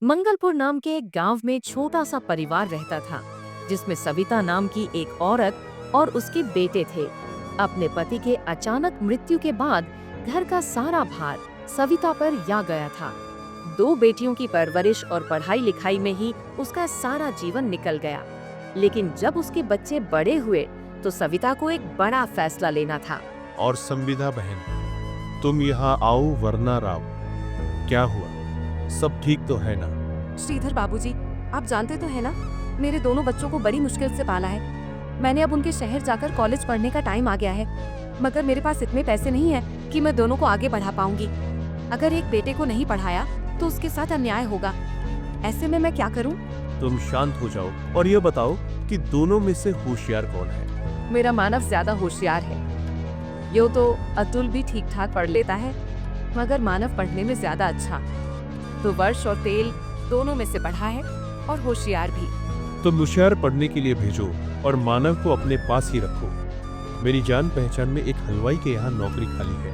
मंगलपुर नाम के एक गांव में छोटा सा परिवार रहता था, जिसमें सविता नाम की एक औरत और उसके बेटे थे। अपने पति के अचानक मृत्यु के बाद घर का सारा भार सविता पर आ गया था। दो बेटियों की परवरिश और पढ़ाई लिखाई में ही उसका सारा जीवन निकल गया। लेकिन जब उसके बच्चे बड़े हुए तो सविता को एक बड़ा फैसला लेना था। और संविदा बहन, तुम यहाँ आओ वरना राव। क्या हुआ? सब ठीक तो है ना? श्रीधर बाबूजी, आप जानते तो है ना, मेरे दोनों बच्चों को बड़ी मुश्किल से पाला है। मैंने अब उनके शहर जाकर कॉलेज पढ़ने का टाइम आ गया है, मगर मेरे पास इतने पैसे नहीं है कि मैं दोनों को आगे बढ़ा पाऊंगी। अगर एक बेटे को नहीं पढ़ाया तो उसके साथ अन्याय होगा। ऐसे में मैं क्या करूं? तुम शांत हो जाओ और ये बताओ कि दोनों में से होशियार कौन है? मेरा मानव ज्यादा होशियार है। यो तो अतुल भी ठीक ठाक पढ़ लेता है, मगर मानव पढ़ने में ज्यादा अच्छा। तो वर्ष और तेल दोनों में से पढ़ा है और होशियार भी। तुम होशियार पढ़ने के लिए भेजो और मानव को अपने पास ही रखो। मेरी जान पहचान में एक हलवाई के यहाँ नौकरी खाली है,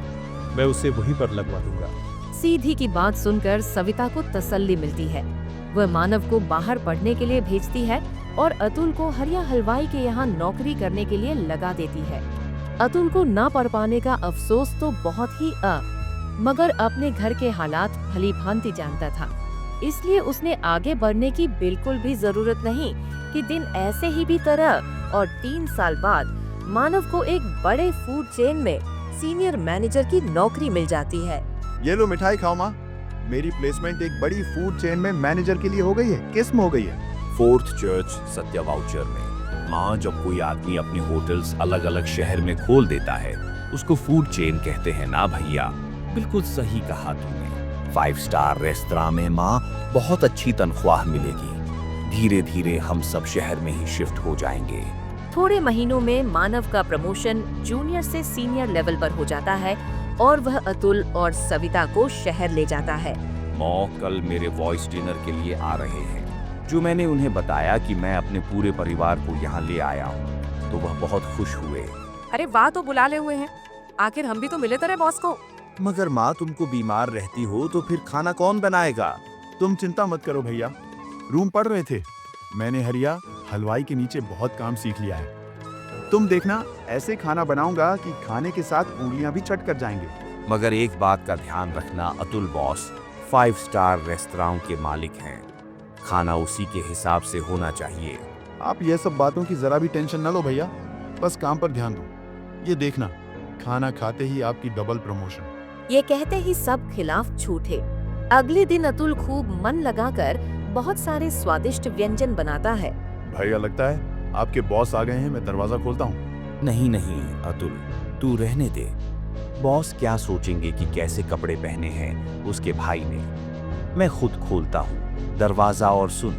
मैं उसे वहीं पर लगवा दूंगा। सीधी की बात सुनकर सविता को तसल्ली मिलती है। वह मानव को बाहर पढ़ने के लिए भेजती है और अतुल को हरिया हलवाई के यहाँ नौकरी करने के लिए लगा देती है। अतुल को ना पढ़ पाने का अफसोस तो बहुत ही मगर अपने घर के हालात भली भांति जानता था, इसलिए उसने आगे बढ़ने की बिल्कुल भी जरूरत नहीं कि दिन ऐसे ही भी तरह। और 3 साल बाद मानव को एक बड़े फूड चेन में सीनियर मैनेजर की नौकरी मिल जाती है। ये लो मिठाई खाओ माँ। मेरी प्लेसमेंट एक बड़ी फूड चेन में मैनेजर के लिए हो गई है। किस में हो गई है? फोर्थ चर्च सत्या वाउचर में। माँ, जब कोई आदमी अपने होटल्स अलग अलग शहर में खोल देता है उसको फूड चेन कहते हैं ना भैया। बिल्कुल सही कहा तूने। 5 स्टार रेस्तरां में माँ बहुत अच्छी तनख्वाह मिलेगी। धीरे धीरे हम सब शहर में ही शिफ्ट हो जाएंगे। थोड़े महीनों में मानव का प्रमोशन जूनियर से सीनियर लेवल पर हो जाता है और वह अतुल और सविता को शहर ले जाता है। मौ कल मेरे वॉइस डिनर के लिए आ रहे हैं। जो मैंने उन्हें बताया कि मैं अपने पूरे परिवार को यहाँ ले आया हूँ तो वह बहुत खुश हुए। अरे वाह, तो बुला ले हुए हैं। आखिर हम भी तो मिले तेरे बॉस को। मगर माँ, तुमको बीमार रहती हो तो फिर खाना कौन बनाएगा? तुम चिंता मत करो भैया। रूम पढ़ रहे थे, मैंने हरिया हलवाई के नीचे बहुत काम सीख लिया है। तुम देखना, ऐसे खाना बनाऊंगा कि खाने के साथ उंगलियां भी चट कर जाएंगे। मगर एक बात का ध्यान रखना, अतुल बॉस 5 स्टार रेस्तरां के मालिक हैं। खाना उसी के हिसाब से होना चाहिए। आप ये सब बातों की जरा भी टेंशन न लो भैया, बस काम पर ध्यान दो। ये देखना, खाना खाते ही आपकी डबल प्रमोशन। ये कहते ही सब खिलाफ छूटे। अगले दिन अतुल खूब मन लगाकर बहुत सारे स्वादिष्ट व्यंजन बनाता है। भैया, लगता है आपके बॉस आ गए हैं। मैं दरवाजा खोलता हूँ। नहीं नहीं अतुल, तू रहने दे। बॉस क्या सोचेंगे कि कैसे कपड़े पहने हैं उसके भाई ने। मैं खुद खोलता हूँ दरवाजा। और सुन,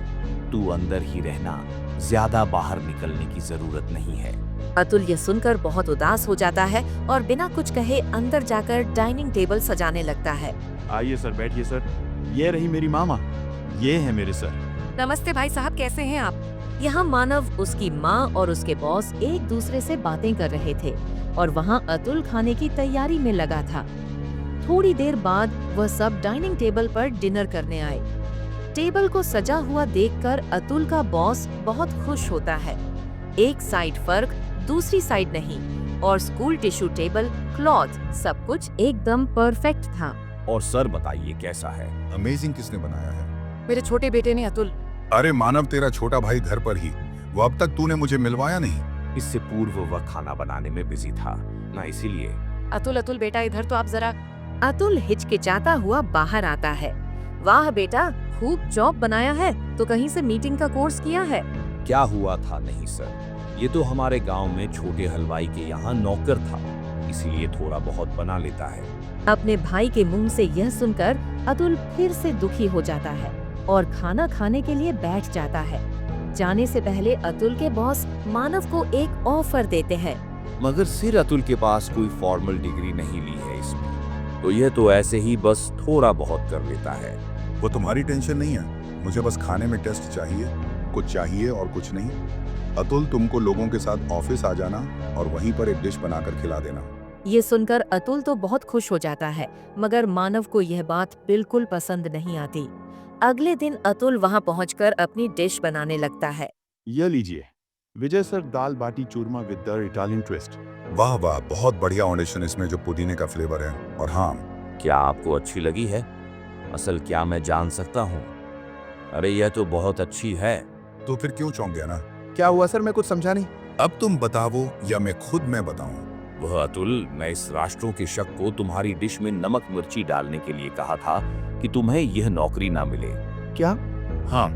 तू अंदर ही रहना, ज्यादा बाहर निकलने की जरूरत नहीं है। अतुल ये सुनकर बहुत उदास हो जाता है और बिना कुछ कहे अंदर जाकर डाइनिंग टेबल सजाने लगता है। आइए सर, बैठिए सर। ये रही मेरी मामा, ये है मेरे सर। नमस्ते भाई साहब, कैसे हैं आप? यहाँ मानव, उसकी माँ और उसके बॉस एक दूसरे से बातें कर रहे थे और वहाँ अतुल खाने की तैयारी में लगा था। थोड़ी देर बाद वह सब डाइनिंग टेबल पर डिनर करने आए। टेबल को सजा हुआ देखकर अतुल का बॉस बहुत खुश होता है। एक साइड फर्क, दूसरी साइड नहीं, और स्कूल टिश्यू टेबल, क्लॉथ, सब कुछ एकदम परफेक्ट था। और सर बताइए कैसा है? अमेजिंग। किसने बनाया है? मेरे छोटे बेटे ने अतुल। अरे मानव, तेरा छोटा भाई घर पर ही, वो अब तक तूने मुझे मिलवाया नहीं। इससे पूर्व वह खाना बनाने में बिजी था ना, इसीलिए। अतुल बेटा, इधर तो आप जरा। अतुल हिचकिचाता हुआ बाहर आता है। वाह बेटा, खूब जॉब बनाया है। तो कहीं से मीटिंग का कोर्स किया है? क्या हुआ था? नहीं सर, ये तो हमारे गांव में छोटे हलवाई के यहाँ नौकर था, इसीलिए थोड़ा बहुत बना लेता है। अपने भाई के मुंह से यह सुनकर अतुल फिर से दुखी हो जाता है और खाना खाने के लिए बैठ जाता है। जाने से पहले अतुल के बॉस मानव को एक ऑफर देते हैं। मगर सिर अतुल के पास कोई फॉर्मल डिग्री नहीं ली है इसमें, तो यह तो ऐसे ही बस थोड़ा बहुत कर लेता है। वो तुम्हारी टेंशन नहीं है, मुझे बस खाने में टेस्ट चाहिए, कुछ चाहिए और कुछ नहीं। अतुल, तुमको लोगों के साथ ऑफिस आ जाना और वहीं पर एक डिश बनाकर खिला देना। ये सुनकर अतुल तो बहुत खुश हो जाता है, मगर मानव को यह बात बिल्कुल पसंद नहीं आती। अगले दिन अतुल वहां पहुंचकर अपनी डिश बनाने लगता है। यह लीजिए, Vijay sir dal baati churma with the Italian twist. वाह वाह, बहुत बढ़िया ऑडिशन इसमें जो पुदीने का फ्लेवर है। और हाँ, क्या आपको अच्छी लगी है? असल क्या मैं जान सकता हूँ? अरे यह तो बहुत अच्छी है। तो फिर क्यों चौंक गया ना? क्या हुआ सर, मैं कुछ समझा नहीं। अब तुम बताओ या मैं बताऊं? वह अतुल, मैं इस राष्ट्रों के शक को तुम्हारी डिश में नमक मिर्ची डालने के लिए कहा था कि तुम्हें यह नौकरी ना मिले। क्या? हाँ,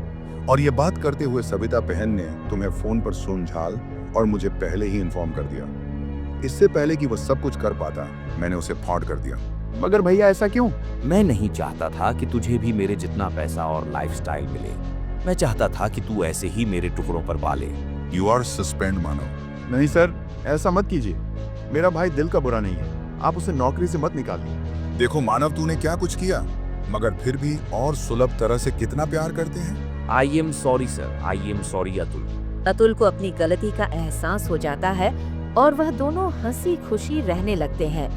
और ये बात करते हुए सविता बहन ने तुम्हें फोन पर सुनझाल और मुझे पहले ही इन्फॉर्म कर दिया। इससे पहले कि वो सब कुछ कर पाता, मैंने उसे फॉर्ड कर दिया। मगर भैया ऐसा क्यों? मैं नहीं चाहता था कि तुझे भी मेरे जितना पैसा और लाइफस्टाइल मिले। मैं चाहता था कि तू ऐसे ही मेरे टुकड़ों पर पाले। यू आर सस्पेंड मानव। नहीं सर, ऐसा मत कीजिए। मेरा भाई दिल का बुरा नहीं है, आप उसे नौकरी से मत निकालिए। देखो मानव, तूने क्या कुछ किया, मगर फिर भी और सुलभ तरह से कितना प्यार करते हैं। I am sorry sir, I am sorry Atul. Atul को अपनी गलती का एहसास हो जाता है और वह दोनों हंसी खुशी रहने लगते हैं।